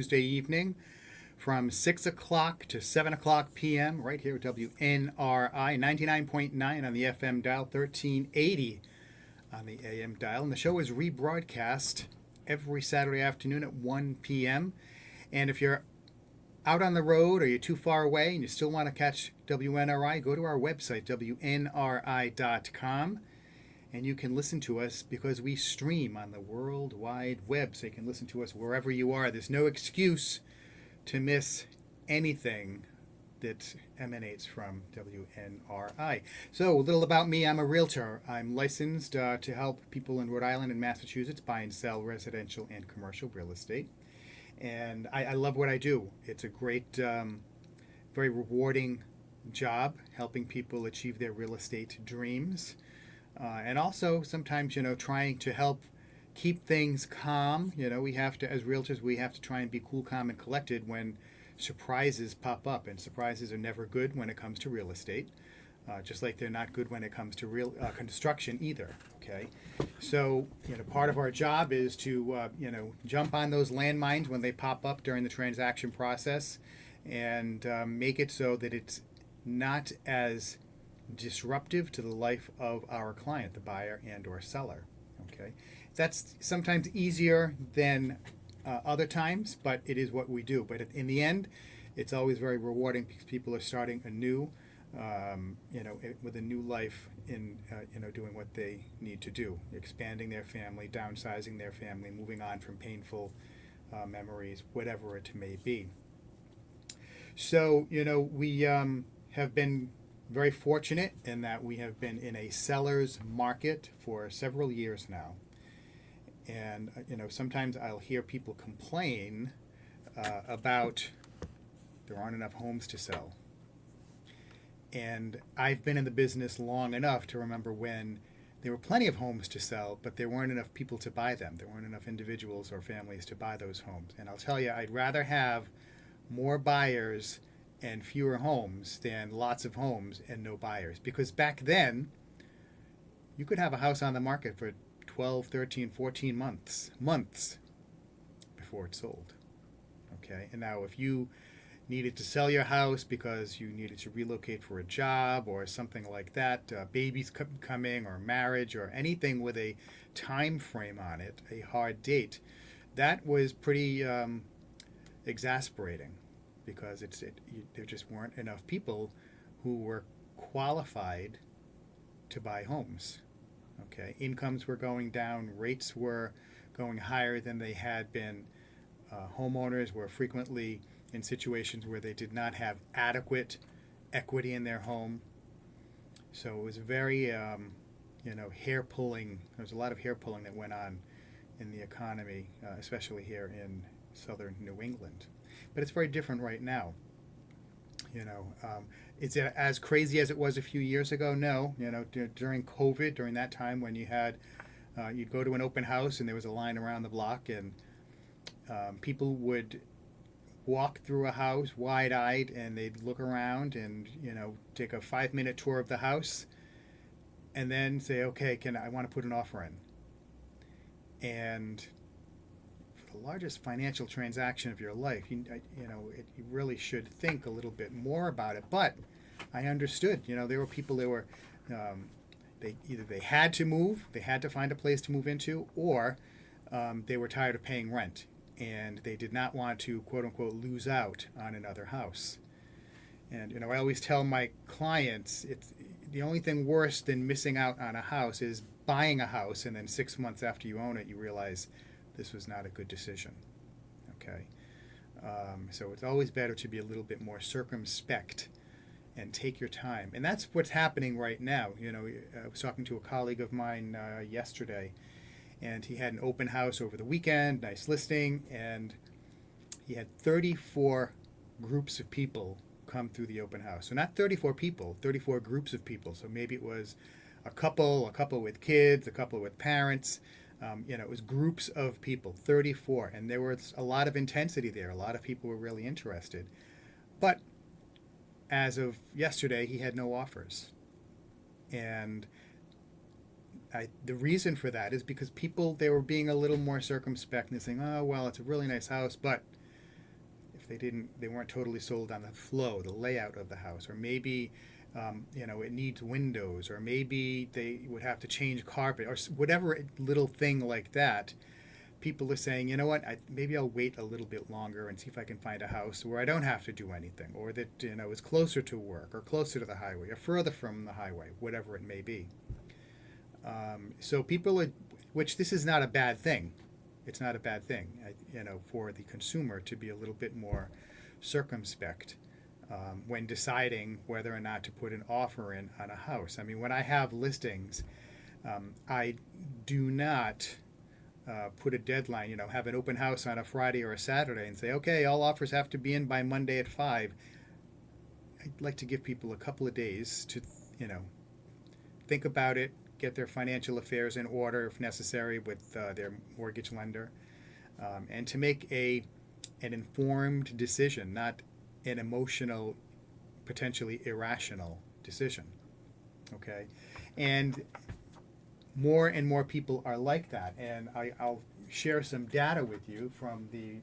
Tuesday evening from 6 o'clock to 7 o'clock p.m. right here at WNRI 99.9 on the FM dial, 1380 on the AM dial. And the show is rebroadcast every Saturday afternoon at 1 p.m. And if you're out on the road or you're too far away and you still want to catch WNRI, go to our website, WNRI.com. And you can listen to us because we stream on the World Wide Web. So you can listen to us wherever you are. There's no excuse to miss anything that emanates from WNRI. So a little about me. I'm a realtor. I'm licensed to help people in Rhode Island and Massachusetts buy and sell residential and commercial real estate. And I love what I do. It's a great, very rewarding job helping people achieve their real estate dreams. And also sometimes, trying to help keep things calm. We have to, as realtors, we have to try and be cool, calm, and collected when surprises pop up. And surprises are never good when it comes to real estate, just like they're not good when it comes to real construction either. Okay, so part of our job is to jump on those landmines when they pop up during the transaction process, and make it so that it's not as disruptive to the life of our client, the buyer and or seller. Okay, that's sometimes easier than other times, but it is what we do. But in the end, it's always very rewarding because people are starting anew, with a new life in doing what they need to do, expanding their family, downsizing their family, moving on from painful memories, whatever it may be. So we have been very fortunate in that we have been in a seller's market for several years now. And, sometimes I'll hear people complain about there aren't enough homes to sell. And I've been in the business long enough to remember when there were plenty of homes to sell, but there weren't enough people to buy them. There weren't enough individuals or families to buy those homes. And I'll tell you, I'd rather have more buyers and fewer homes than lots of homes and no buyers. Because back then, you could have a house on the market for 12, 13, 14 months before it sold. Okay, and now if you needed to sell your house because you needed to relocate for a job or something like that, babies coming or marriage or anything with a time frame on it, a hard date, that was pretty exasperating. Because there just weren't enough people who were qualified to buy homes. Okay, incomes were going down, rates were going higher than they had been. Homeowners were frequently in situations where they did not have adequate equity in their home. So it was very, hair pulling. There was a lot of hair pulling that went on in the economy, especially here in southern New England. But it's very different right now. Is it as crazy as it was a few years ago? No. During COVID, during that time when you had, you'd go to an open house and there was a line around the block, and people would walk through a house wide-eyed and they'd look around and take a 5-minute tour of the house, and then say, okay, I want to put an offer in. And the largest financial transaction of your life, you really should think a little bit more about it. But I understood, there were people that were, they had to move, they had to find a place to move into, or they were tired of paying rent and they did not want to, quote unquote, lose out on another house. And I always tell my clients, it's the only thing worse than missing out on a house is buying a house and then 6 months after you own it, you realize this was not a good decision. Okay, so it's always better to be a little bit more circumspect and take your time. And that's what's happening right now. I was talking to a colleague of mine yesterday, and he had an open house over the weekend, nice listing, and he had 34 groups of people come through the open house. So not 34 people, 34 groups of people. So maybe it was a couple with kids, a couple with parents. It was groups of people, 34, and there was a lot of intensity there. A lot of people were really interested. But as of yesterday, he had no offers. And the reason for that is because people, they were being a little more circumspect and saying, oh, well, it's a really nice house, but they weren't totally sold on the flow, the layout of the house, or maybe it needs windows, or maybe they would have to change carpet, or whatever little thing like that. People are saying, you know what, maybe I'll wait a little bit longer and see if I can find a house where I don't have to do anything, or that is closer to work, or closer to the highway, or further from the highway, whatever it may be. So people are, which this is not a bad thing. It's not a bad thing, for the consumer to be a little bit more circumspect when deciding whether or not to put an offer in on a house. I mean, when I have listings, I do not put a deadline, have an open house on a Friday or a Saturday and say, okay, all offers have to be in by Monday at 5. I'd like to give people a couple of days to, think about it, get their financial affairs in order if necessary with their mortgage lender, and to make an informed decision, not an emotional, potentially irrational decision. Okay? And more people are like that. And I'll share some data with you from the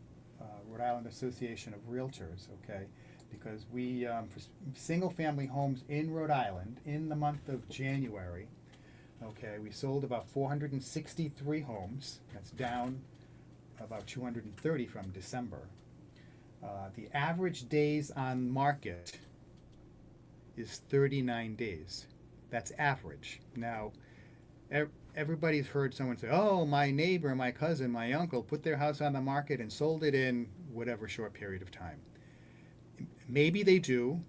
Rhode Island Association of Realtors, okay? Because we, for single-family homes in Rhode Island, in the month of January, okay, we sold about 463 homes. That's down about 230 from December. The average days on market is 39 days. That's average. Now, everybody's heard someone say, oh, my neighbor, my cousin, my uncle put their house on the market and sold it in whatever short period of time. Maybe they do,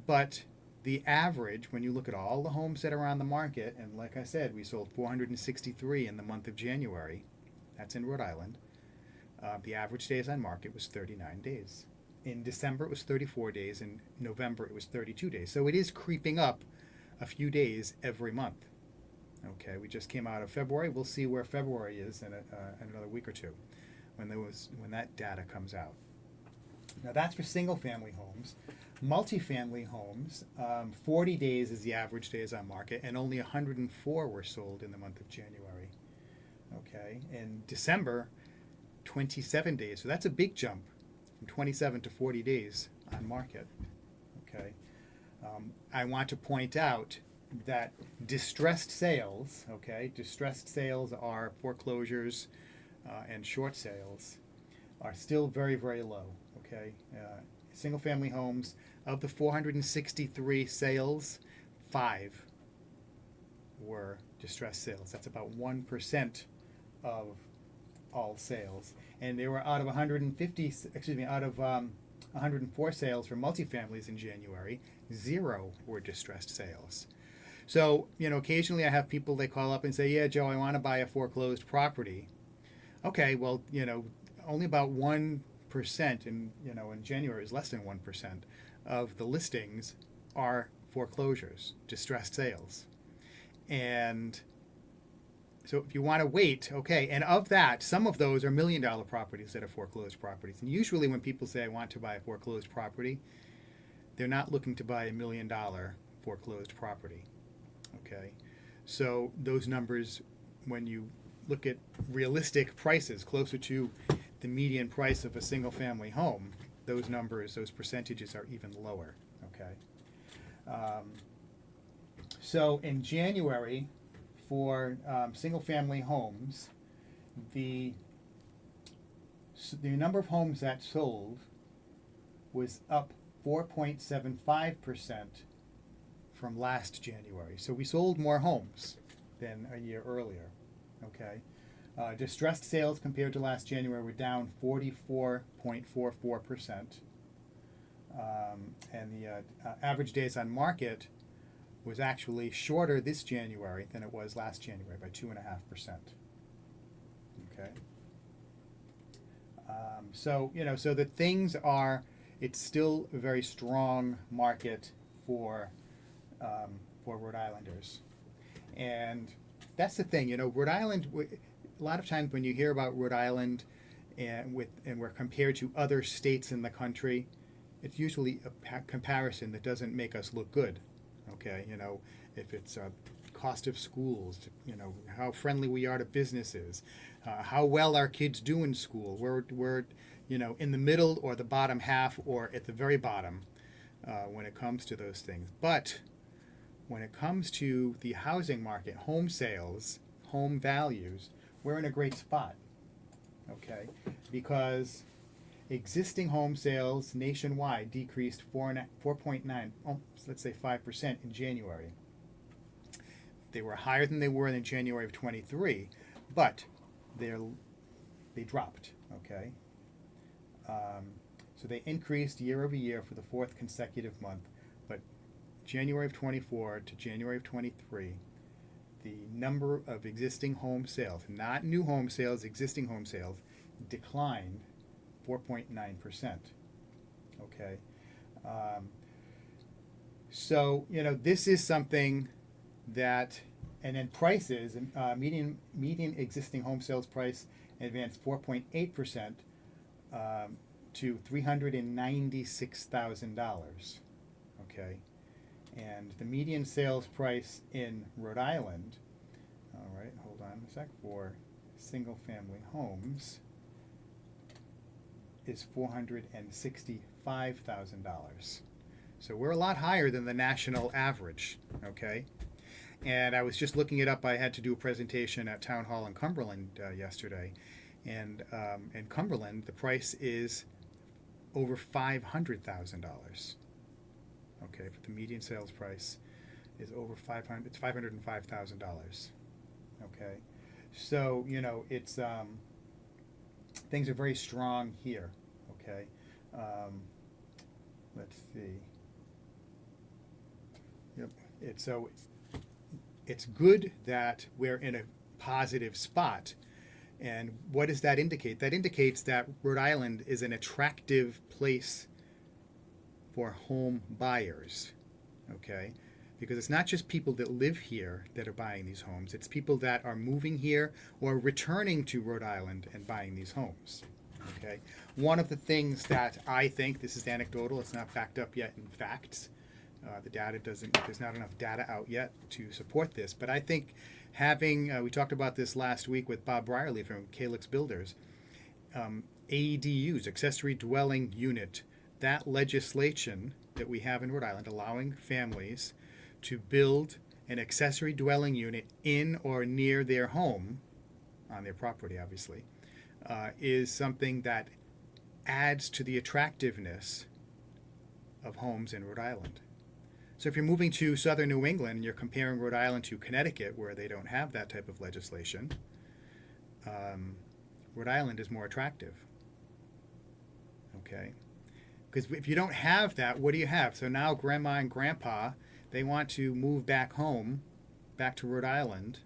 but the average, when you look at all the homes that are on the market, and like I said, we sold 463 in the month of January. That's in Rhode Island. The average days on market was 39 days. In December, it was 34 days. In November, it was 32 days. So it is creeping up a few days every month. Okay, we just came out of February. We'll see where February is in another week or two when that data comes out. Now that's for single-family homes. Multifamily homes, 40 days is the average days on market, and only 104 were sold in the month of January. Okay, in December, 27 days. So that's a big jump from 27 to 40 days on market. Okay, I want to point out that distressed sales, distressed sales are foreclosures and short sales, are still very, very low. Okay, single-family homes, of the 463 sales, 5 were distressed sales. That's about 1% of all sales. And they were out of 104 sales for multifamilies in January, 0 were distressed sales. So, occasionally I have people, they call up and say, yeah, Joe, I want to buy a foreclosed property. Okay, well, only about 1% in January, is less than 1% of the listings are foreclosures, distressed sales. And so if you want to wait, okay, and of that, some of those are $1 million properties that are foreclosed properties. And usually when people say I want to buy a foreclosed property, they're not looking to buy $1 million foreclosed property. Okay, so those numbers, when you look at realistic prices closer to the median price of a single-family home, those numbers, those percentages are even lower. Okay, so in January, for single-family homes, the number of homes that sold was up 4.75% from last January. So we sold more homes than a year earlier. Okay, distressed sales compared to last January were down 44.44%, and the average days on market was actually shorter this January than it was last January by 2.5%. Okay. So so the things are. It's still a very strong market for Rhode Islanders, and that's the thing. Rhode Island. A lot of times when you hear about Rhode Island, and we're compared to other states in the country, it's usually a comparison that doesn't make us look good. Okay, if it's cost of schools, how friendly we are to businesses, how well our kids do in school. We're in the middle or the bottom half or at the very bottom when it comes to those things. But when it comes to the housing market, home sales, home values, we're in a great spot, okay? Because existing home sales nationwide decreased 4.9, let's say 5% in January. They were higher than they were in January of 23, but they dropped, okay? So they increased year over year for the fourth consecutive month, but January of 24 to January of 23, the number of existing home sales, not new home sales, existing home sales, declined 4.9%. Okay. So, this is something that, and then prices, median existing home sales price advanced 4.8% to $396,000. Okay. And the median sales price in Rhode Island, all right, hold on a sec, for single family homes is $465,000. So we're a lot higher than the national average, okay? And I was just looking it up. I had to do a presentation at Town Hall in Cumberland yesterday. And in Cumberland, the price is over $500,000. Okay, but the median sales price is over it's $505,000. Okay, so it's things are very strong here. Okay, let's see. Yep, it's good that we're in a positive spot. And what does that indicate? That indicates that Rhode Island is an attractive place for home buyers, okay? Because it's not just people that live here that are buying these homes. It's people that are moving here or returning to Rhode Island and buying these homes, okay? One of the things that I think, this is anecdotal, it's not backed up yet in facts. The data there's not enough data out yet to support this, but I think having, we talked about this last week with Bob Brierly from Calix Builders, ADUs, accessory dwelling unit, that legislation that we have in Rhode Island allowing families to build an accessory dwelling unit in or near their home, on their property obviously, is something that adds to the attractiveness of homes in Rhode Island. So if you're moving to southern New England and you're comparing Rhode Island to Connecticut, where they don't have that type of legislation, Rhode Island is more attractive. Okay? Because if you don't have that, what do you have? So now grandma and grandpa, they want to move back home, back to Rhode Island.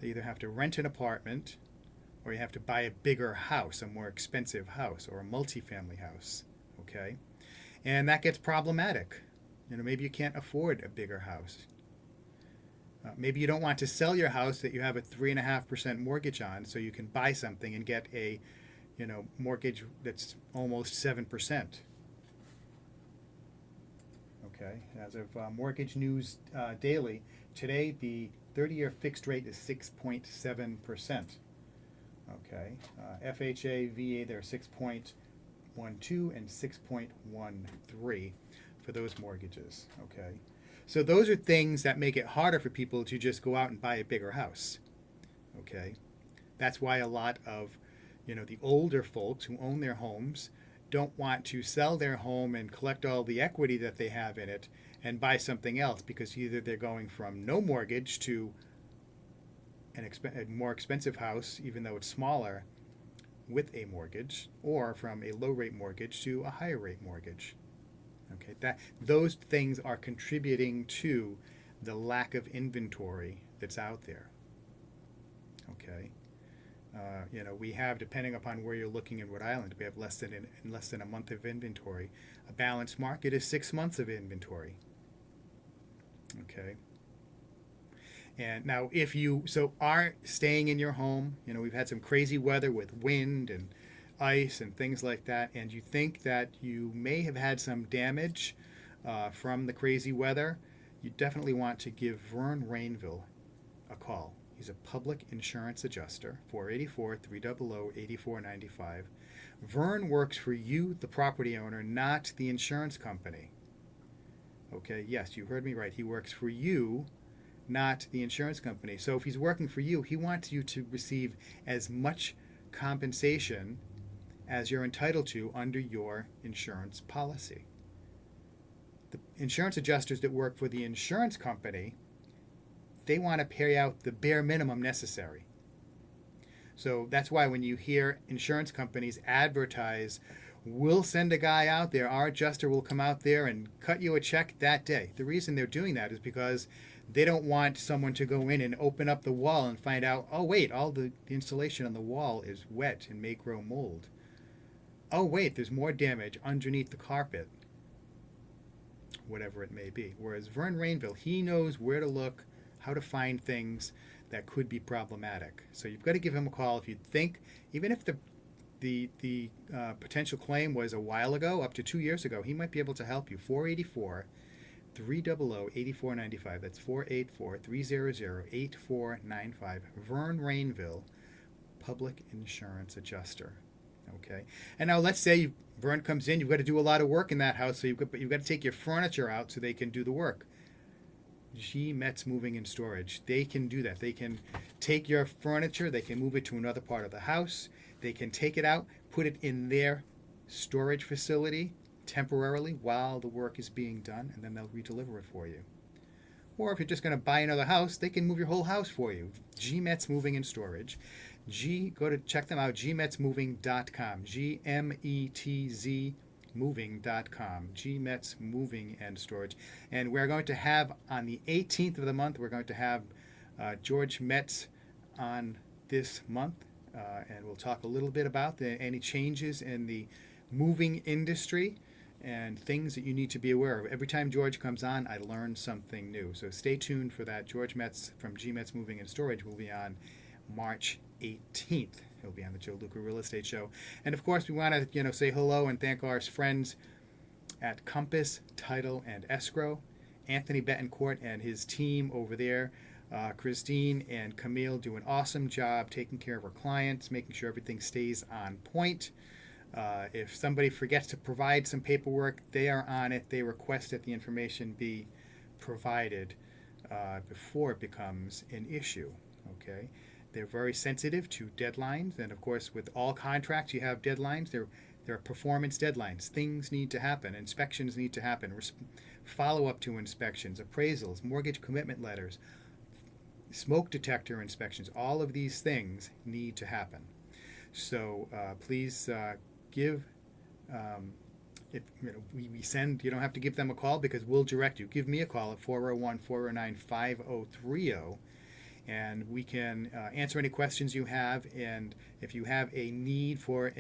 They either have to rent an apartment or you have to buy a bigger house, a more expensive house, or a multifamily house. Okay? And that gets problematic. Maybe you can't afford a bigger house. Maybe you don't want to sell your house that you have a 3.5% mortgage on, so you can buy something and get a, mortgage that's almost 7%. Okay. As of Mortgage News Daily, today the 30-year fixed rate is 6.7%. Okay. FHA, VA, they're 6.12 and 6.13. For those mortgages, okay? So those are things that make it harder for people to just go out and buy a bigger house, okay? That's why a lot of, the older folks who own their homes don't want to sell their home and collect all the equity that they have in it and buy something else, because either they're going from no mortgage to a more expensive house, even though it's smaller, with a mortgage, or from a low-rate mortgage to a higher-rate mortgage. Okay, those things are contributing to the lack of inventory that's out there. Okay, we have, depending upon where you're looking in Rhode Island, we have less than a month of inventory. A balanced market is 6 months of inventory. Okay, and now if you are staying in your home, we've had some crazy weather with wind and ice and things like that, and you think that you may have had some damage from the crazy weather, you definitely want to give Vern Rainville a call. He's a public insurance adjuster, 484-300-8495. Vern works for you, the property owner, not the insurance company. Okay, yes, you heard me right. He works for you, not the insurance company. So if he's working for you, he wants you to receive as much compensation as you're entitled to under your insurance policy. The insurance adjusters that work for the insurance company, they want to pay out the bare minimum necessary. So that's why when you hear insurance companies advertise, we'll send a guy out there, our adjuster will come out there and cut you a check that day. The reason they're doing that is because they don't want someone to go in and open up the wall and find out, oh wait, all the insulation on the wall is wet and may grow mold. Oh wait, there's more damage underneath the carpet. Whatever it may be. Whereas Vern Rainville, he knows where to look, how to find things that could be problematic. So you've got to give him a call if you think, even if the potential claim was a while ago, up to 2 years ago, he might be able to help you. 484-300-8495. That's 484-300-8495. Vern Rainville, Public Insurance Adjuster. Okay. And now let's say Vern comes in, you've got to do a lot of work in that house, so you've got to take your furniture out so they can do the work. G. Metz Moving and Storage. They can do that. They can take your furniture, they can move it to another part of the house, they can take it out, put it in their storage facility temporarily while the work is being done, and then they'll redeliver it for you. Or if you're just going to buy another house, they can move your whole house for you. G. Metz Moving and Storage. Go to check them out, gmetzmoving.com. G-M-E-T-Z moving.com. G. Metz Moving and Storage. And we're going to have, on the 18th of the month, we're going to have George Metz on this month. And we'll talk a little bit about any changes in the moving industry and things that you need to be aware of. Every time George comes on, I learn something new. So stay tuned for that. George Metz from G. Metz Moving and Storage will be on March 18th. He'll be on the Joe Luca Real Estate Show. And of course, we want to say hello and thank our friends at Compass Title and Escrow, Anthony Betancourt and his team over there. Christine and Camille do an awesome job taking care of our clients, making sure everything stays on point. If somebody forgets to provide some paperwork, they are on it. They request that the information be provided before it becomes an issue. Okay, they're very sensitive to deadlines, and of course, with all contracts, you have deadlines. There are performance deadlines. Things need to happen. Inspections need to happen. Follow-up to inspections, appraisals, mortgage commitment letters, smoke detector inspections. All of these things need to happen. So please give. We send. You don't have to give them a call because we'll direct you. Give me a call at 401-409-5030. And we can answer any questions you have. And if you have a need for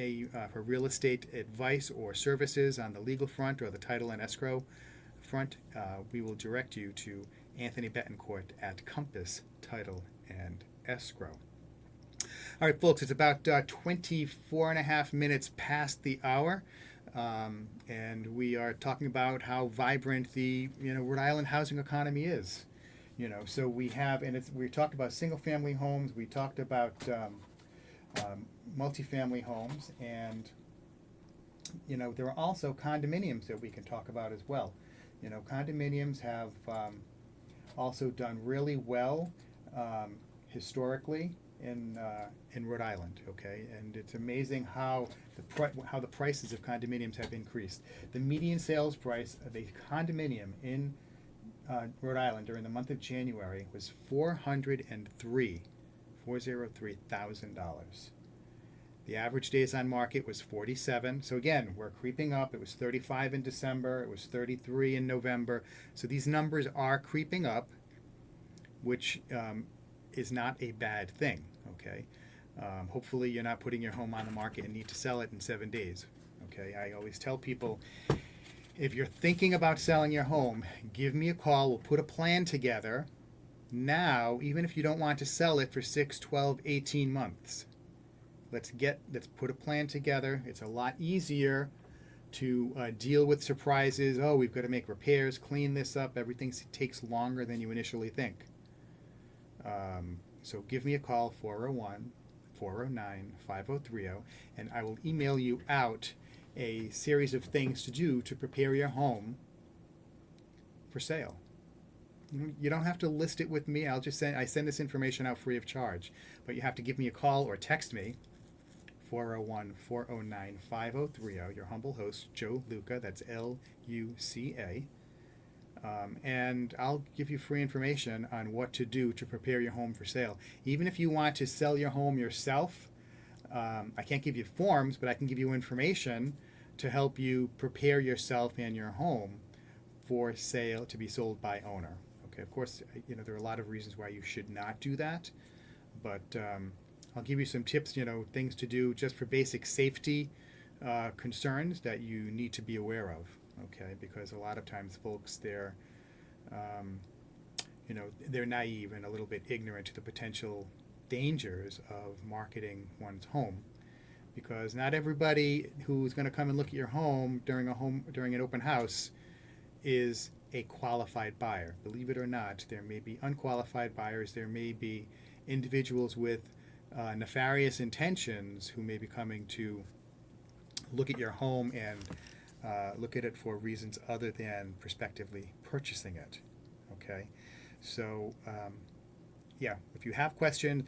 for real estate advice or services on the legal front or the title and escrow front, we will direct you to Anthony Betancourt at Compass Title and Escrow. All right, folks, it's about 24 and a half minutes past the hour. And we are talking about how vibrant the Rhode Island housing economy is. So we have, and we talked about single-family homes, we talked about multifamily homes, and there are also condominiums that we can talk about as well. Condominiums have also done really well historically in Rhode Island. Okay, and it's amazing how the prices of condominiums have increased. The median sales price of a condominium in Rhode Island during the month of January was $403,000. The average days on market was 47. So again, we're creeping up. It was 35 in December. It was 33 in November. So these numbers are creeping up, which is not a bad thing. Okay. Hopefully you're not putting your home on the market and need to sell it in 7 days. Okay. I always tell people, if you're thinking about selling your home, give me a call. We'll put a plan together now, even if you don't want to sell it for 6, 12, 18 months. Let's put a plan together. It's a lot easier to deal with surprises. Oh, we've got to make repairs, clean this up. Everything takes longer than you initially think. So give me a call, 409-5030, and I will email you out a series of things to do to prepare your home for sale. You don't have to list it with me. I send this information out free of charge, but you have to give me a call or text me, 401-409-5030. Your humble host, Joe Luca, that's Luca. And I'll give you free information on what to do to prepare your home for sale. Even if you want to sell your home yourself, I can't give you forms, but I can give you information to help you prepare yourself and your home for sale, to be sold by owner. Okay, of course, there are a lot of reasons why you should not do that, but I'll give you some tips, things to do just for basic safety concerns that you need to be aware of. Okay, because a lot of times folks, they're naive and a little bit ignorant to the potential dangers of marketing one's home, because not everybody who's going to come and look at your home during an open house is a qualified buyer. Believe it or not, there may be unqualified buyers. There may be individuals with nefarious intentions who may be coming to look at your home and look at it for reasons other than prospectively purchasing it. Okay, so if you have questions,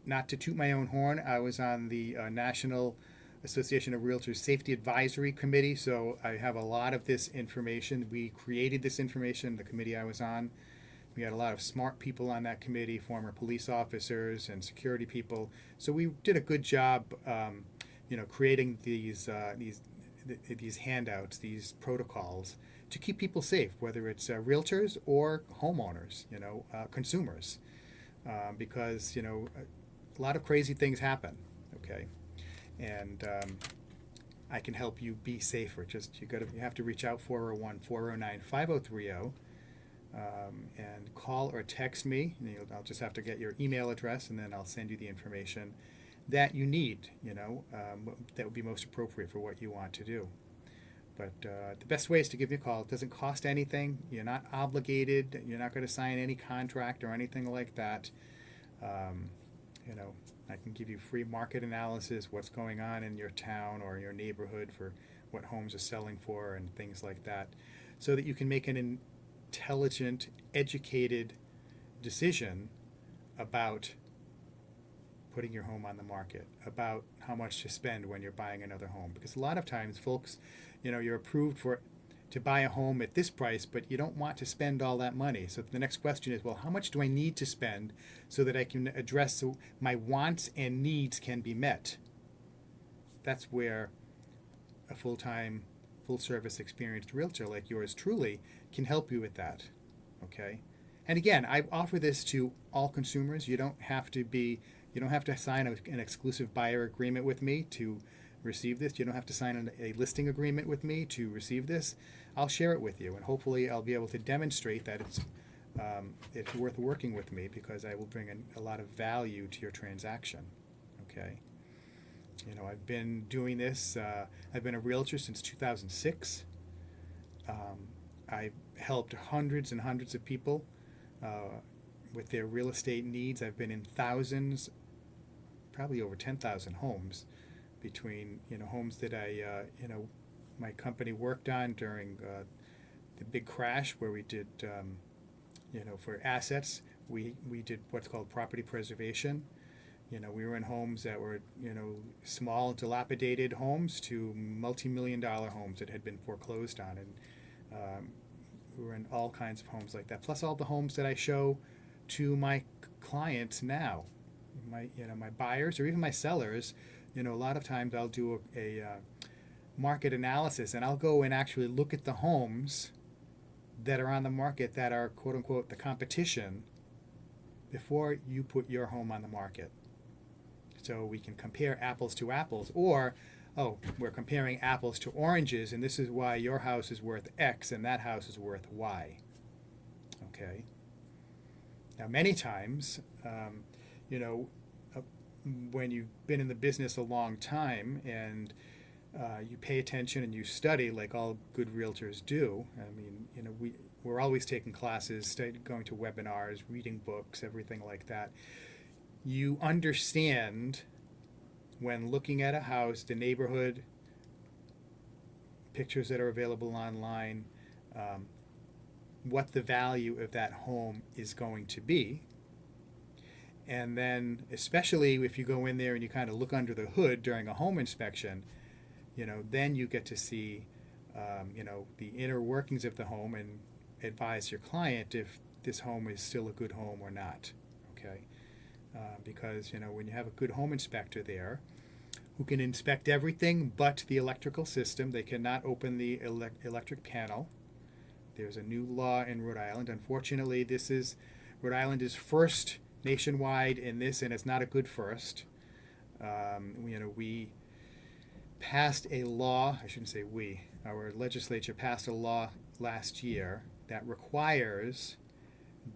not to toot my own horn, I was on the National Association of Realtors Safety Advisory Committee, so I have a lot of this information. We created this information, the committee I was on. We had a lot of smart people on that committee, former police officers and security people. So we did a good job, creating these handouts, these protocols to keep people safe, whether it's realtors or homeowners, consumers, because a lot of crazy things happen. Okay, and I can help you be safer. Just you have to reach out 401-409-5030. And call or text me. I'll just have to get your email address, and then I'll send you the information that you need, that would be most appropriate for what you want to do. But the best way is to give me a call. It doesn't cost anything. You're not obligated. You're not going to sign any contract or anything like that. I can give you free market analysis, what's going on in your town or your neighborhood for what homes are selling for and things like that, so that you can make an intelligent, educated decision about putting your home on the market, about how much to spend when you're buying another home. Because a lot of times, folks, you're approved to buy a home at this price, but you don't want to spend all that money. So the next question is, well, how much do I need to spend so that I can address so my wants and needs can be met? That's where a full-time, full-service experienced realtor like yours truly can help you with that. Okay? And again, I offer this to all consumers. You don't have to sign an exclusive buyer agreement with me to receive this. You don't have to sign a listing agreement with me to receive this. I'll share it with you, and hopefully I'll be able to demonstrate that it's worth working with me, because I will bring a lot of value to your transaction. Okay? I've been doing this. I've been a realtor since 2006. I've helped hundreds and hundreds of people with their real estate needs. I've been in thousands, probably over 10,000 homes, between homes that my company worked on during the big crash, where we did for assets, we did what's called property preservation. We were in homes that were small, dilapidated homes to multi-million-dollar homes that had been foreclosed on, and we were in all kinds of homes like that. Plus all the homes that I show to my clients now, my buyers or even my sellers. A lot of times I'll do a market analysis, and I'll go and actually look at the homes that are on the market that are quote unquote the competition before you put your home on the market. So we can compare apples to apples, or we're comparing apples to oranges, and this is why your house is worth X and that house is worth Y. Okay. Now, many times, when you've been in the business a long time and you pay attention and you study like all good realtors do. I mean, we're always taking classes, going to webinars, reading books, everything like that. you understand when looking at a house, the neighborhood, pictures that are available online, um, what the value of that home is going to be. And then, especially if you go in there and you kind of look under the hood during a home inspection, then you get to see, the inner workings of the home and advise your client if this home is still a good home or not. Okay, because when you have a good home inspector there, who can inspect everything but the electrical system, they cannot open the electric panel. There's a new law in Rhode Island. Unfortunately, Rhode Island is first nationwide in this, and it's not a good first. We passed a law, I shouldn't say we, our legislature passed a law last year that requires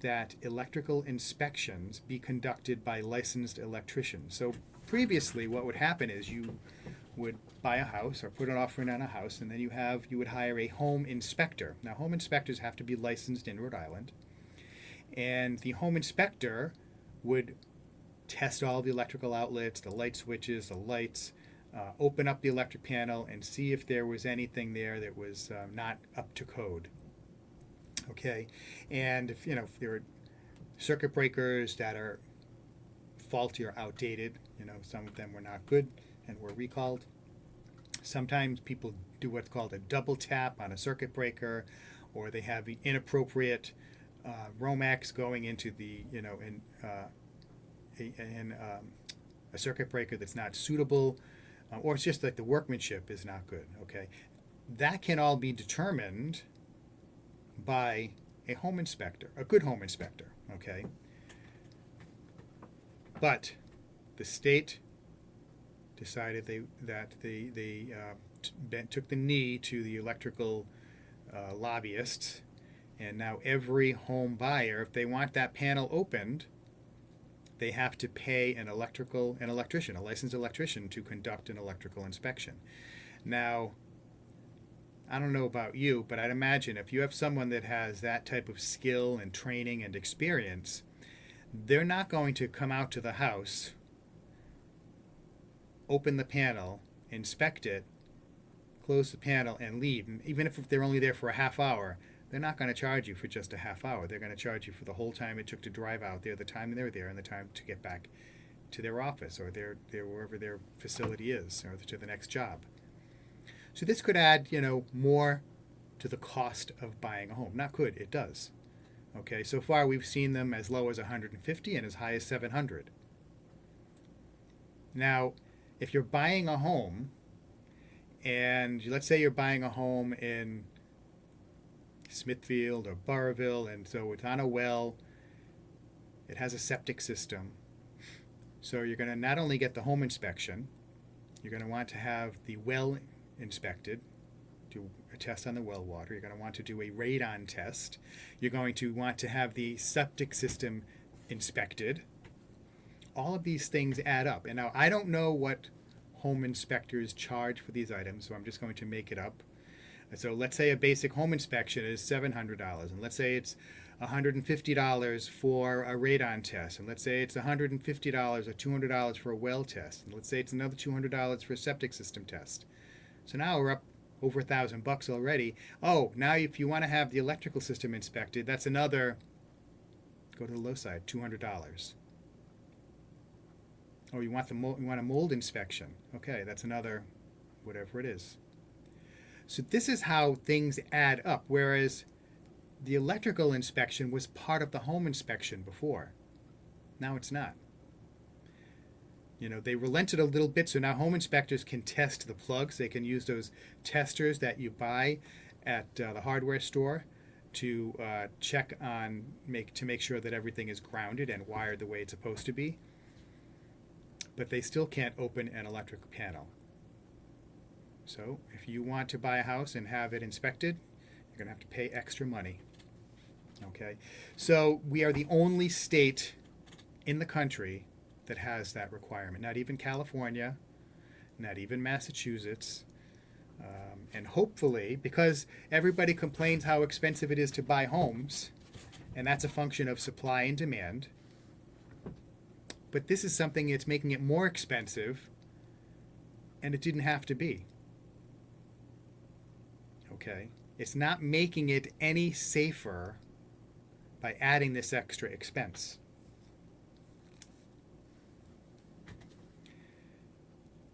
that electrical inspections be conducted by licensed electricians. So previously what would happen is you would buy a house or put an offer in on a house, and then you would hire a home inspector. Now, home inspectors have to be licensed in Rhode Island, and the home inspector would test all the electrical outlets, the light switches, the lights, open up the electric panel and see if there was anything there that was not up to code. Okay, and if there are circuit breakers that are faulty or outdated, some of them were not good and were recalled. Sometimes people do what's called a double tap on a circuit breaker, or they have the inappropriate Romax going into the a circuit breaker that's not suitable, or it's just like the workmanship is not good. Okay, that can all be determined by a home inspector, a good home inspector. Okay, but the state decided that they took the knee to the electrical lobbyists, and now every home buyer, if they want that panel opened, they have to pay an electrician, a licensed electrician, to conduct an electrical inspection. Now, I don't know about you, but I'd imagine if you have someone that has that type of skill and training and experience, they're not going to come out to the house, open the panel, inspect it, close the panel, and leave. And even if they're only there for a half hour, they're not going to charge you for just a half hour. They're going to charge you for the whole time it took to drive out there, the time they were there, and the time to get back to their office or their wherever their facility is, or to the next job. So this could add, more to the cost of buying a home. Not could, it does. Okay, so far we've seen them as low as $150 and as high as $700. Now, if you're buying a home, and let's say you're buying a home in Smithfield or Burrville, and so it's on a well, it has a septic system. So you're going to not only get the home inspection, you're going to want to have the well inspected, do a test on the well water. You're going to want to do a radon test. You're going to want to have the septic system inspected. All of these things add up. And now I don't know what home inspectors charge for these items, so I'm just going to make it up. So let's say a basic home inspection is $700, and let's say it's $150 for a radon test, and let's say it's $150 or $200 for a well test, and let's say it's another $200 for a septic system test. So now we're up over $1,000 already. Oh, now if you want to have the electrical system inspected, that's another, go to the low side, $200. Oh, you want a mold inspection. Okay, that's another whatever it is. So this is how things add up, whereas the electrical inspection was part of the home inspection before. Now it's not. They relented a little bit, so now home inspectors can test the plugs. They can use those testers that you buy at the hardware store to make sure that everything is grounded and wired the way it's supposed to be. But they still can't open an electric panel. So if you want to buy a house and have it inspected, you're going to have to pay extra money. Okay? So we are the only state in the country that has that requirement. Not even California, not even Massachusetts. And hopefully, because everybody complains how expensive it is to buy homes, and that's a function of supply and demand, But this is something that's making it more expensive, and it didn't have to be. Okay? It's not making it any safer by adding this extra expense.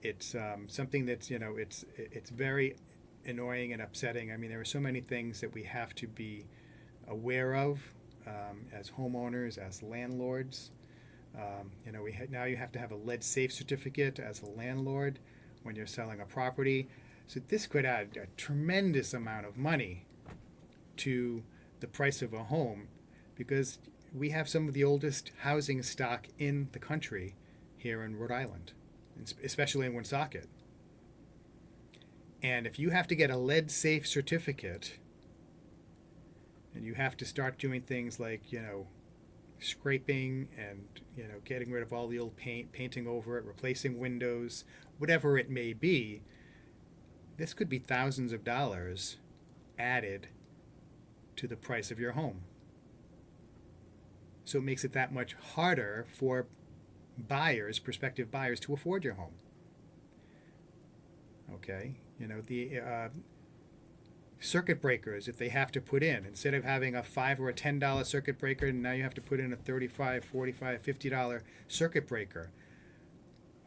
It's something that's, it's very annoying and upsetting. I mean, there are so many things that we have to be aware of as homeowners, as landlords. Now you have to have a lead safe certificate as a landlord when you're selling a property. So this could add a tremendous amount of money to the price of a home, because we have some of the oldest housing stock in the country here in Rhode Island, especially in Woonsocket. And if you have to get a lead safe certificate, and you have to start doing things like, scraping and, getting rid of all the old paint, painting over it, replacing windows, whatever it may be, this could be thousands of dollars added to the price of your home. So it makes it that much harder for buyers, prospective buyers, to afford your home. Okay? The circuit breakers that they have to put in, instead of having a $5 or a $10 circuit breaker, now you have to put in a $35, $45, $50 circuit breaker.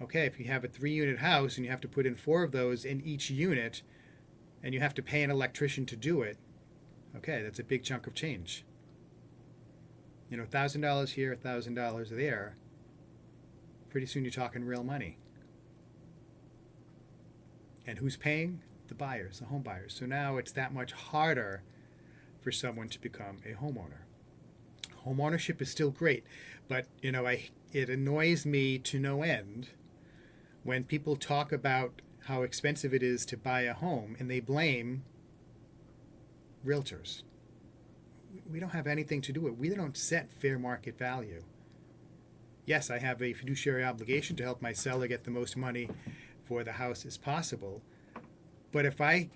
Okay, if you have a 3-unit house and you have to put in 4 of those in each unit, and you have to pay an electrician to do it, okay, that's a big chunk of change. $1,000 here, $1,000 there. Pretty soon you're talking real money. And who's paying? The buyers, the home buyers. So now it's that much harder for someone to become a homeowner. Home ownership is still great, but it annoys me to no end when people talk about how expensive it is to buy a home and they blame realtors. We don't have anything to do with it. We don't set fair market value. Yes, I have a fiduciary obligation to help my seller get the most money for the house as possible. But if I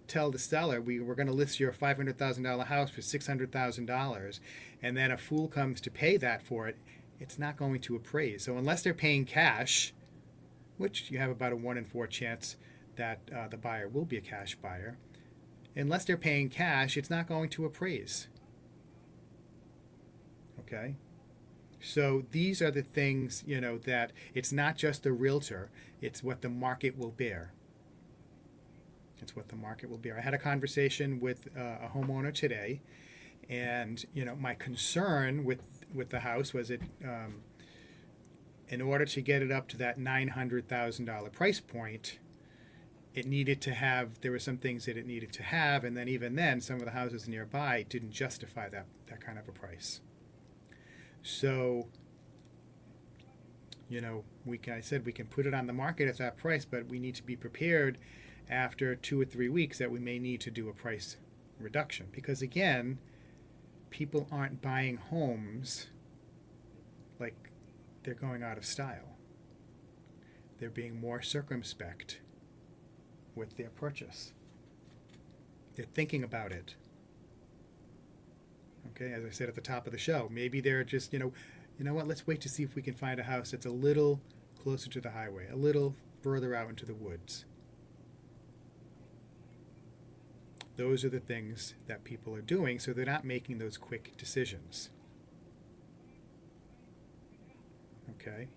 tell the seller we're going to list your $500,000 house for $600,000, and then a fool comes to pay that for it, it's not going to appraise. So unless they're paying cash, which you have about a 1 in 4 chance that the buyer will be a cash buyer, unless they're paying cash, it's not going to appraise. Okay? So these are the things, that it's not just the realtor, it's what the market will bear. It's what the market will bear. I had a conversation with a homeowner today, and my concern with the house was it, in order to get it up to that $900,000 price point, there were some things that it needed to have, and then even then, some of the houses nearby didn't justify that kind of a price. So, I said we can put it on the market at that price, but we need to be prepared after 2 or 3 weeks that we may need to do a price reduction. Because again, people aren't buying homes like they're going out of style. They're being more circumspect with their purchase. They're thinking about it. Okay, as I said at the top of the show, maybe they're just, you know what, let's wait to see if we can find a house that's a little closer to the highway, a little further out into the woods. Those are the things that people are doing, so they're not making those quick decisions. Okay?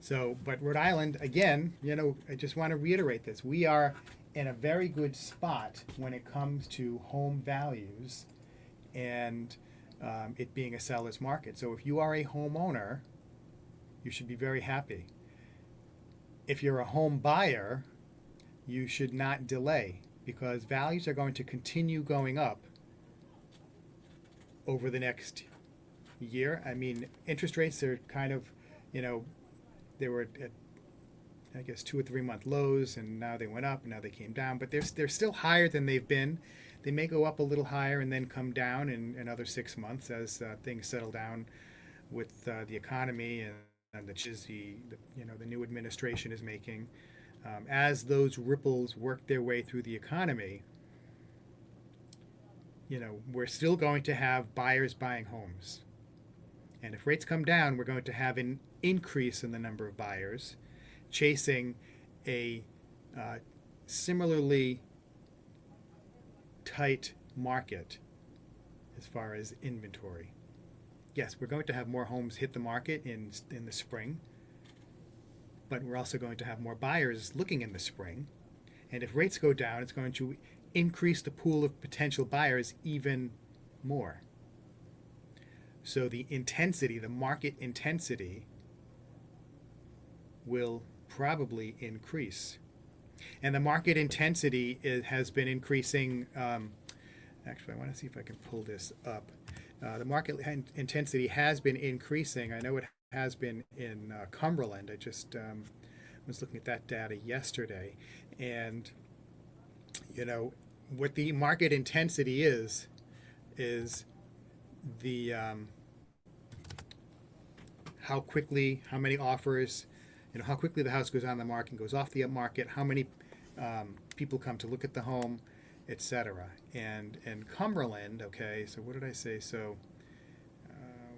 So, but Rhode Island, again, I just want to reiterate this. We are in a very good spot when it comes to home values and it being a seller's market. So if you are a homeowner, you should be very happy. If you're a home buyer, you should not delay, because values are going to continue going up over the next year. I mean, interest rates are kind of, they were at, I guess, 2 or 3 month lows, and now they went up, and now they came down. But they're still higher than they've been. They may go up a little higher and then come down in another 6 months as things settle down with the economy and the new administration is making. As those ripples work their way through the economy, we're still going to have buyers buying homes. And if rates come down, we're going to have an increase in the number of buyers chasing a similarly tight market as far as inventory. Yes, we're going to have more homes hit the market in the spring, but we're also going to have more buyers looking in the spring. And if rates go down, it's going to increase the pool of potential buyers even more. So the intensity, the market intensity, will probably increase. And the market intensity has been increasing. Actually, I want to see if I can pull this up. The market intensity has been increasing. I know it has been in Cumberland. I just was looking at that data yesterday. And, what the market intensity is the how many offers, how quickly the house goes on the market, goes off the market, how many people come to look at the home, etc. And Cumberland, okay, so what did I say? So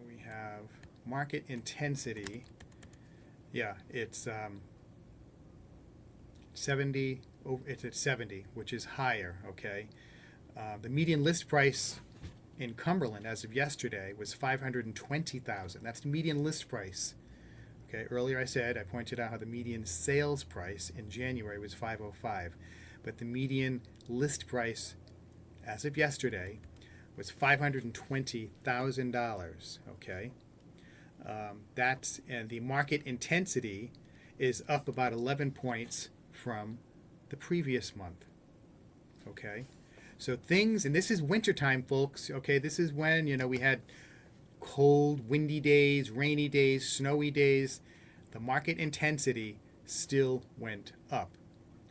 we have market intensity. Yeah, it's 70. It's at 70, which is higher. Okay, the median list price in Cumberland as of yesterday was $520,000. That's the median list price. Okay, earlier I pointed out how the median sales price in January was $505, but the median list price as of yesterday was $520,000. Okay, and the market intensity is up about 11 points from the previous month. Okay, so things, and this is wintertime, folks. Okay, this is when we had cold, windy days, rainy days, snowy days. The market intensity still went up.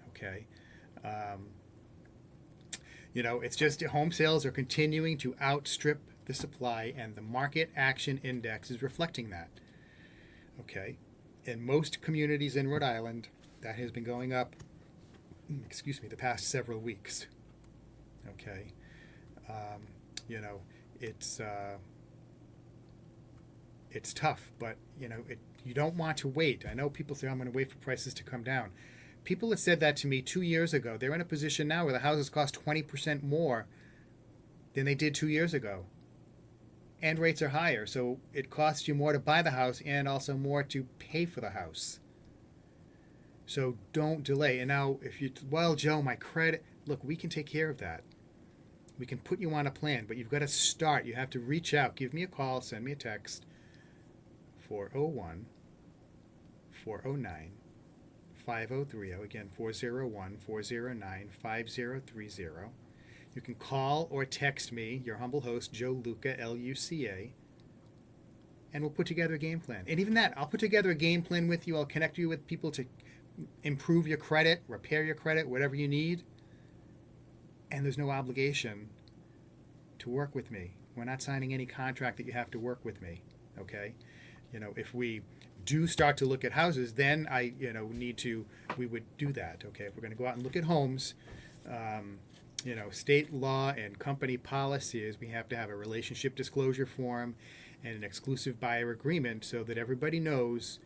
Okay, it's just home sales are continuing to outstrip the supply, and the market action index is reflecting that. Okay, in most communities in Rhode Island, that has been going up, the past several weeks. Okay, it's tough, but you don't want to wait. I know people say, I'm going to wait for prices to come down. People that said that to me 2 years ago, they're in a position now where the houses cost 20% more than they did 2 years ago. And rates are higher, so it costs you more to buy the house and also more to pay for the house. So don't delay. And now, Joe, my credit, look, we can take care of that. We can put you on a plan, but you've got to start. You have to reach out. Give me a call, send me a text, 401-409-5030. Again, 401-409-5030. You can call or text me, your humble host, Joe Luca, Luca, and we'll put together a game plan. And even that, I'll put together a game plan with you. I'll connect you with people to improve your credit, repair your credit, whatever you need. And there's no obligation to work with me. We're not signing any contract that you have to work with me. Okay? If we do start to look at houses, then we would do that. Okay? If we're going to go out and look at homes, state law and company policy is we have to have a relationship disclosure form and an exclusive buyer agreement so that everybody knows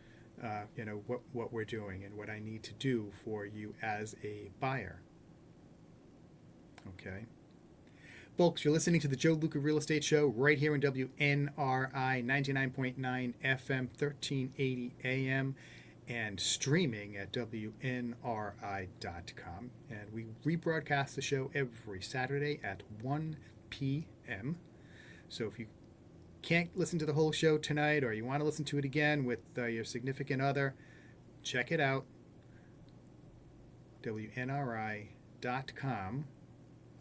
what we're doing and what I need to do for you as a buyer. Okay. Folks, you're listening to the Joe Luca Real Estate Show right here in WNRI 99.9 FM, 1380 AM, and streaming at WNRI.com. And we rebroadcast the show every Saturday at 1 p.m. So if you can't listen to the whole show tonight or you want to listen to it again with your significant other, check it out, WNRI.com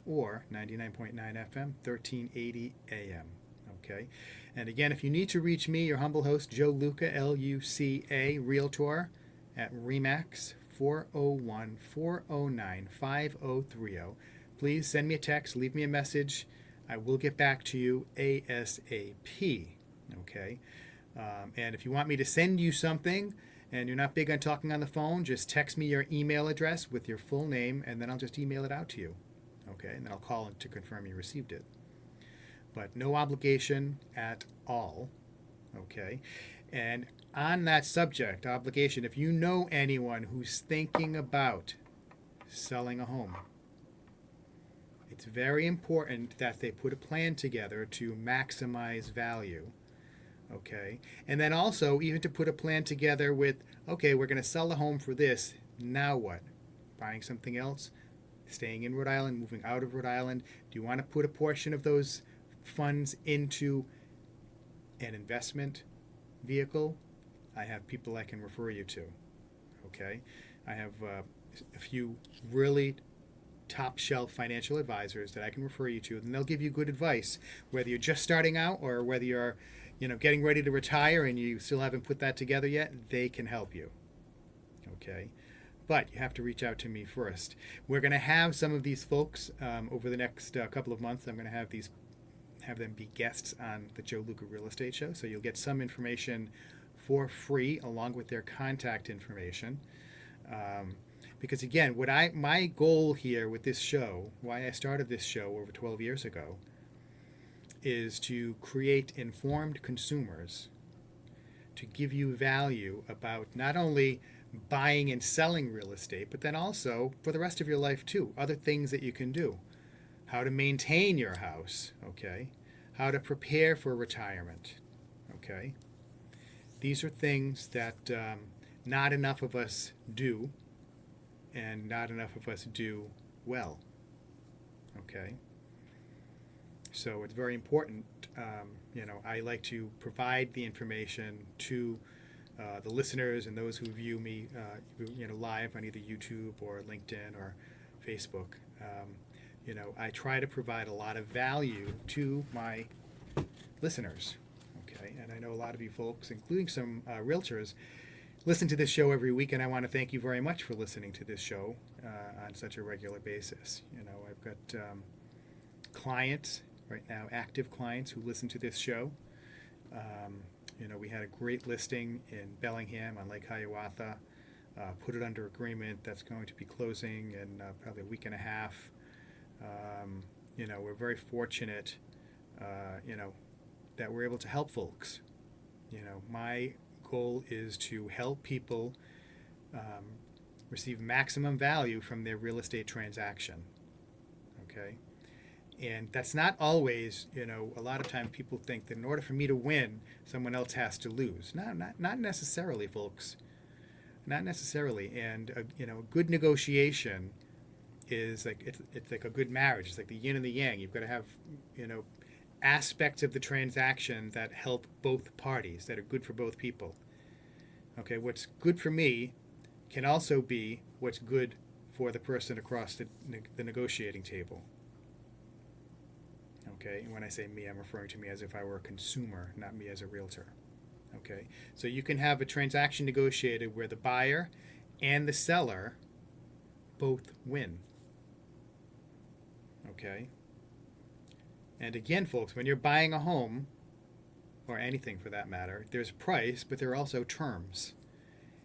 or 99.9 FM, 1380 AM. Okay? And again, if you need to reach me, your humble host, Joe Luca, Luca, Realtor, at RE/MAX 401-409-5030. Please send me a text, leave me a message. I will get back to you ASAP. Okay? And if you want me to send you something and you're not big on talking on the phone, just text me your email address with your full name, and then I'll just email it out to you. Okay? And then I'll call to confirm you received it. But no obligation at all. Okay. And on that subject, obligation, if you know anyone who's thinking about selling a home, it's very important that they put a plan together to maximize value. Okay. And then also, even to put a plan together with, okay, we're going to sell the home for this. Now what? Buying something else? Staying in Rhode Island? Moving out of Rhode Island? Do you want to put a portion of those funds into an investment vehicle? I have people I can refer you to. Okay. I have a few really top shelf financial advisors that I can refer you to, and they'll give you good advice, whether you're just starting out or whether you're, getting ready to retire and you still haven't put that together yet. They can help you. Okay. But you have to reach out to me first. We're going to have some of these folks over the next couple of months. I'm going to have them be guests on the Joe Luca Real Estate Show. So you'll get some information for free along with their contact information. Because again, my goal here with this show, why I started this show over 12 years ago, is to create informed consumers, to give you value about not only buying and selling real estate, but then also for the rest of your life too, other things that you can do. How to maintain your house, okay? How to prepare for retirement, okay? These are things that not enough of us do, and not enough of us do well, okay? So it's very important. I like to provide the information to the listeners and those who view me, live on either YouTube or LinkedIn or Facebook. I try to provide a lot of value to my listeners. Okay, and I know a lot of you folks, including some realtors, listen to this show every week, and I want to thank you very much for listening to this show on such a regular basis. I've got clients right now, active clients who listen to this show. We had a great listing in Bellingham on Lake Hiawatha. Put it under agreement. That's going to be closing in probably a week and a half. We're very fortunate, that we're able to help folks. My goal is to help people receive maximum value from their real estate transaction. Okay? And that's not always, a lot of times people think that in order for me to win, someone else has to lose. No, not necessarily, folks. Not necessarily. And, a good negotiation is like, it's like a good marriage. It's like the yin and the yang. You've got to have, aspects of the transaction that help both parties, that are good for both people. Okay, what's good for me can also be what's good for the person across the negotiating table. Okay, and when I say me, I'm referring to me as if I were a consumer, not me as a realtor. Okay, so you can have a transaction negotiated where the buyer and the seller both win. Okay, and again, folks, when you're buying a home, or anything for that matter, there's price, but there are also terms.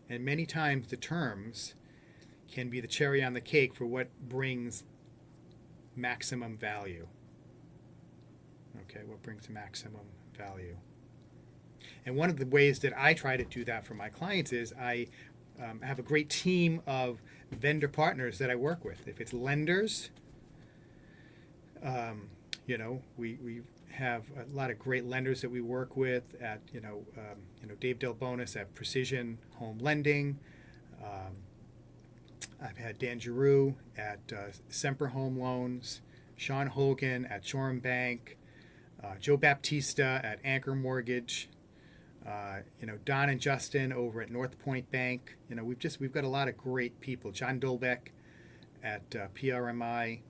And many times the terms can be the cherry on the cake for what brings maximum value. Okay, what brings maximum value. And one of the ways that I try to do that for my clients is I have a great team of vendor partners that I work with. If it's lenders, we have a lot of great lenders that we work with at, Dave Delbonis at Precision Home Lending. I've had Dan Giroux at Semper Home Loans, Sean Hogan at Shoreham Bank, Joe Baptista at Anchor Mortgage, Don and Justin over at North Point Bank. We've got a lot of great people. John Dolbeck at PRMI.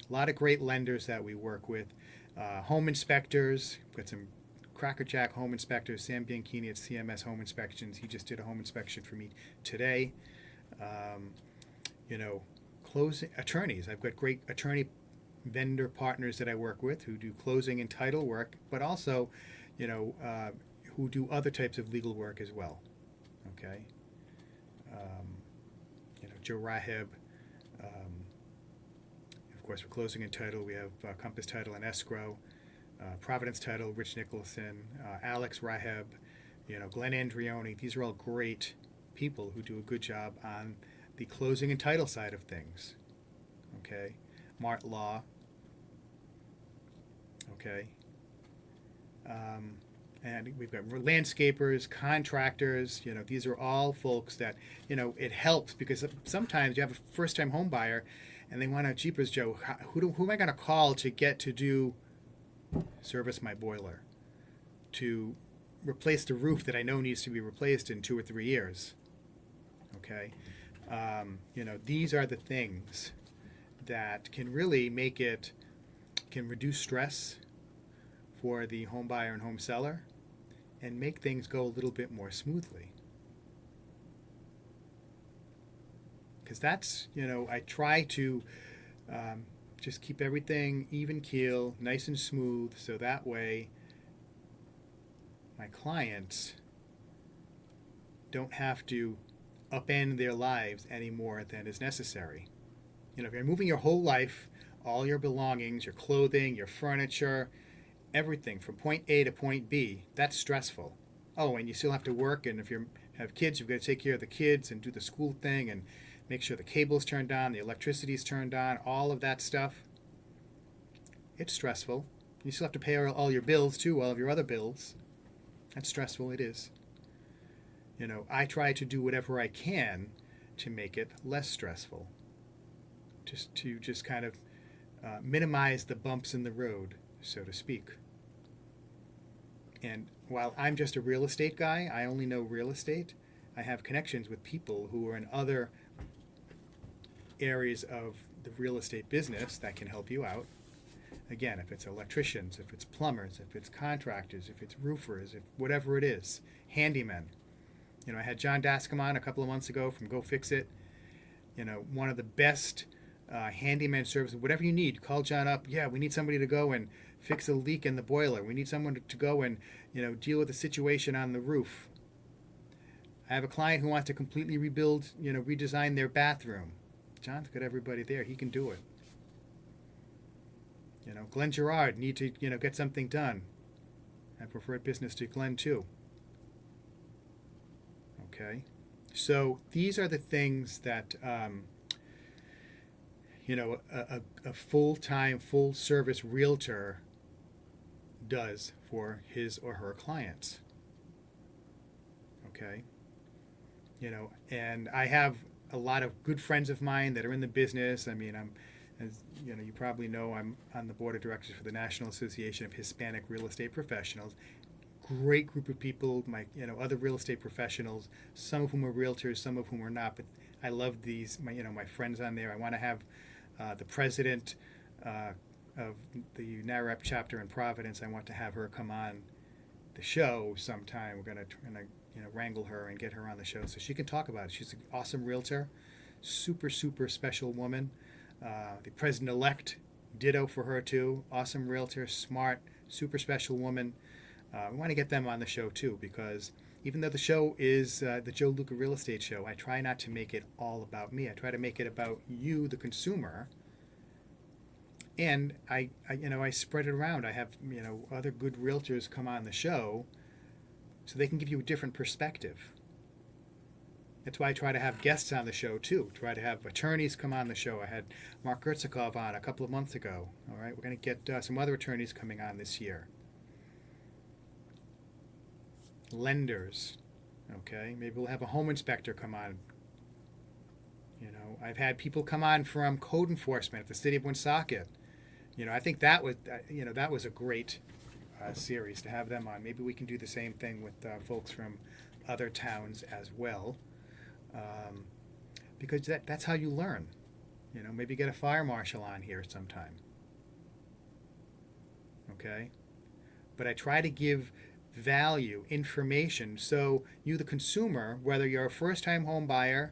A lot of great lenders that we work with. Home inspectors. We've got some crackerjack home inspectors. Sam Bianchini at CMS Home Inspections. He just did a home inspection for me today. Closing attorneys. I've got great attorney vendor partners that I work with who do closing and title work, but also, who do other types of legal work as well. Okay. Joe Raheb. Of course, for closing and title, we have Compass Title and Escrow, Providence Title, Rich Nicholson, Alex Raheb, Glenn Andrioni. These are all great people who do a good job on the closing and title side of things. Okay, Mart Law. Okay, and we've got landscapers, contractors. These are all folks that it helps because sometimes you have a first-time home buyer, and they want to, Jeepers Joe, who am I going to call to get to do service my boiler, to replace the roof that I know needs to be replaced in 2 or 3 years. Okay, these are the things that can really can reduce stress for the home buyer and home seller and make things go a little bit more smoothly. Because that's, I try to just keep everything even keel, nice and smooth, so that way my clients don't have to upend their lives any more than is necessary. If you're moving your whole life, all your belongings, your clothing, your furniture, everything from point A to point B, that's stressful. Oh, and you still have to work, and if you have kids, you've got to take care of the kids and do the school thing and make sure the cable's turned on, the electricity's turned on, all of that stuff. It's stressful. You still have to pay all your bills too, all of your other bills. That's stressful, it is. I try to do whatever I can to make it less stressful. Just kind of minimize the bumps in the road, so to speak. And while I'm just a real estate guy, I only know real estate, I have connections with people who are in other areas of the real estate business that can help you out. Again, if it's electricians, if it's plumbers, if it's contractors, if it's roofers, if whatever it is, handymen. I had John Dascom on a couple of months ago from Go Fix It. One of the best handyman services. Whatever you need, call John up. Yeah, we need somebody to go and fix a leak in the boiler. We need someone to go and deal with the situation on the roof. I have a client who wants to completely redesign their bathroom. John's got everybody there. He can do it. Glenn Gerard need to get something done. I prefer business to Glenn too. Okay, so these are the things that a full-time, full-service realtor does for his or her clients. Okay, and I have a lot of good friends of mine that are in the business. I mean, as you probably know, I'm on the board of directors for the National Association of Hispanic Real Estate Professionals. Great group of people, my other real estate professionals, some of whom are realtors, some of whom are not. But I love these, my friends on there. I want to have the president of the NAREP chapter in Providence. I want to have her come on the show sometime. We're gonna wrangle her and get her on the show so she can talk about it. She's an awesome realtor, super special woman. The president-elect, ditto for her too. Awesome realtor, smart, super special woman. We want to get them on the show too, because even though the show is the Joe Luca Real Estate Show, I try not to make it all about me. I try to make it about you, the consumer. And I spread it around. I have other good realtors come on the show, so they can give you a different perspective. That's why I try to have guests on the show too. Try to have attorneys come on the show. I had Mark Gertzikov on a couple of months ago. All right, we're going to get some other attorneys coming on this year. Lenders, okay, maybe we'll have a home inspector come on. I've had people come on from code enforcement at the city of Woonsocket. I think that was a great series to have them on. Maybe we can do the same thing with folks from other towns as well, because that's how you learn. Maybe get a fire marshal on here sometime. Okay, but I try to give value, information, so you, the consumer, whether you're a first-time home buyer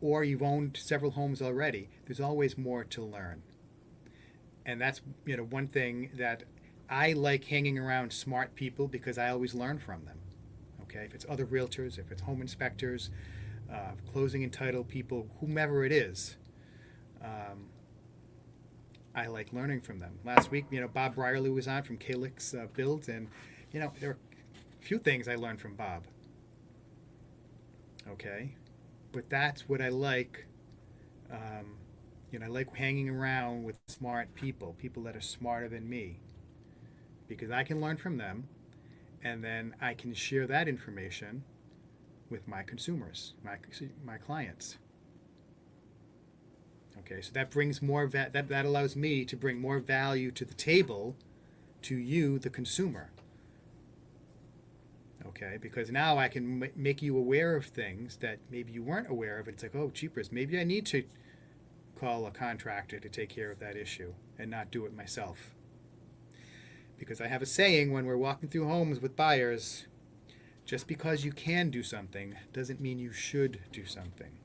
or you've owned several homes already, there's always more to learn. And that's one thing that I like, hanging around smart people, because I always learn from them. Okay, if it's other realtors, if it's home inspectors, closing and title people, whomever it is, I like learning from them. Last week, Bob Brierly was on from Calix Builds, and there were few things I learned from Bob. Okay, but that's what I like. I like hanging around with smart people, people that are smarter than me, because I can learn from them, and then I can share that information with my consumers, my clients. Okay, so that brings more that allows me to bring more value to the table, to you, the consumer. Okay, because now I can make you aware of things that maybe you weren't aware of. It's like, oh, jeepers, maybe I need to call a contractor to take care of that issue and not do it myself. Because I have a saying when we're walking through homes with buyers, just because you can do something doesn't mean you should do something.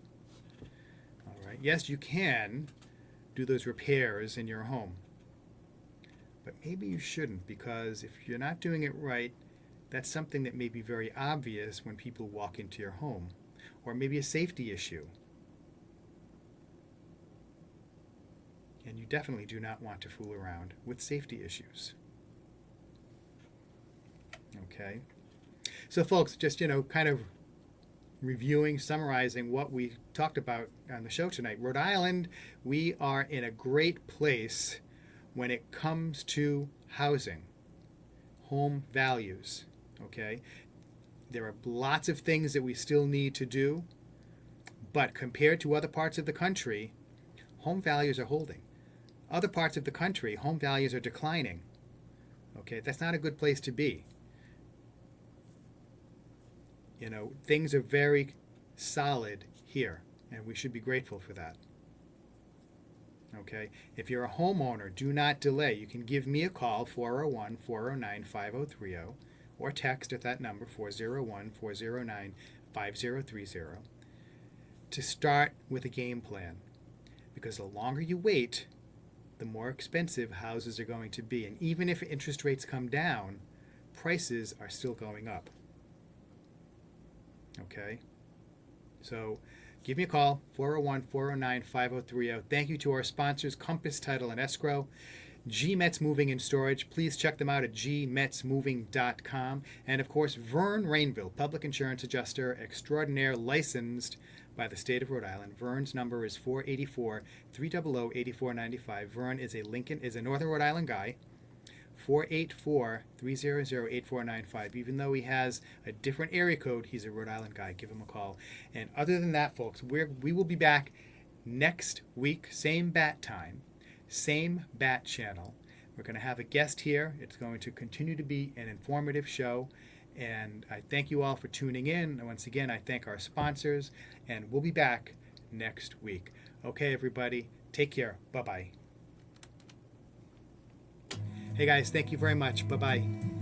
All right. Yes, you can do those repairs in your home, but maybe you shouldn't, because if you're not doing it right, that's something that may be very obvious when people walk into your home, or maybe a safety issue. And you definitely do not want to fool around with safety issues. Okay. So folks, just, kind of reviewing, summarizing what we talked about on the show tonight. Rhode Island, we are in a great place when it comes to housing, home values. Okay. There are lots of things that we still need to do, but compared to other parts of the country, home values are holding. Other parts of the country, home values are declining. Okay, that's not a good place to be. Things are very solid here, and we should be grateful for that. Okay, if you're a homeowner, do not delay. You can give me a call, 401-409-5030, or text at that number, 401-409-5030, to start with a game plan. Because the longer you wait, the more expensive houses are going to be. And even if interest rates come down, prices are still going up. Okay? So give me a call, 401-409-5030. Thank you to our sponsors, Compass Title and Escrow, G-Metz Moving and Storage. Please check them out at gmetzmoving.com. And of course, Vern Rainville, Public Insurance Adjuster Extraordinaire, licensed by the state of Rhode Island. Vern's number is 484-300-8495. Vern is a Northern Rhode Island guy. 484-300-8495. Even though he has a different area code, he's a Rhode Island guy. Give him a call. And other than that, folks, we will be back next week, same bat time, same bat channel. We're going to have a guest here. It's going to continue to be an informative show. And I thank you all for tuning in. And once again, I thank our sponsors. And we'll be back next week. Okay, everybody. Take care. Bye-bye. Hey, guys. Thank you very much. Bye-bye.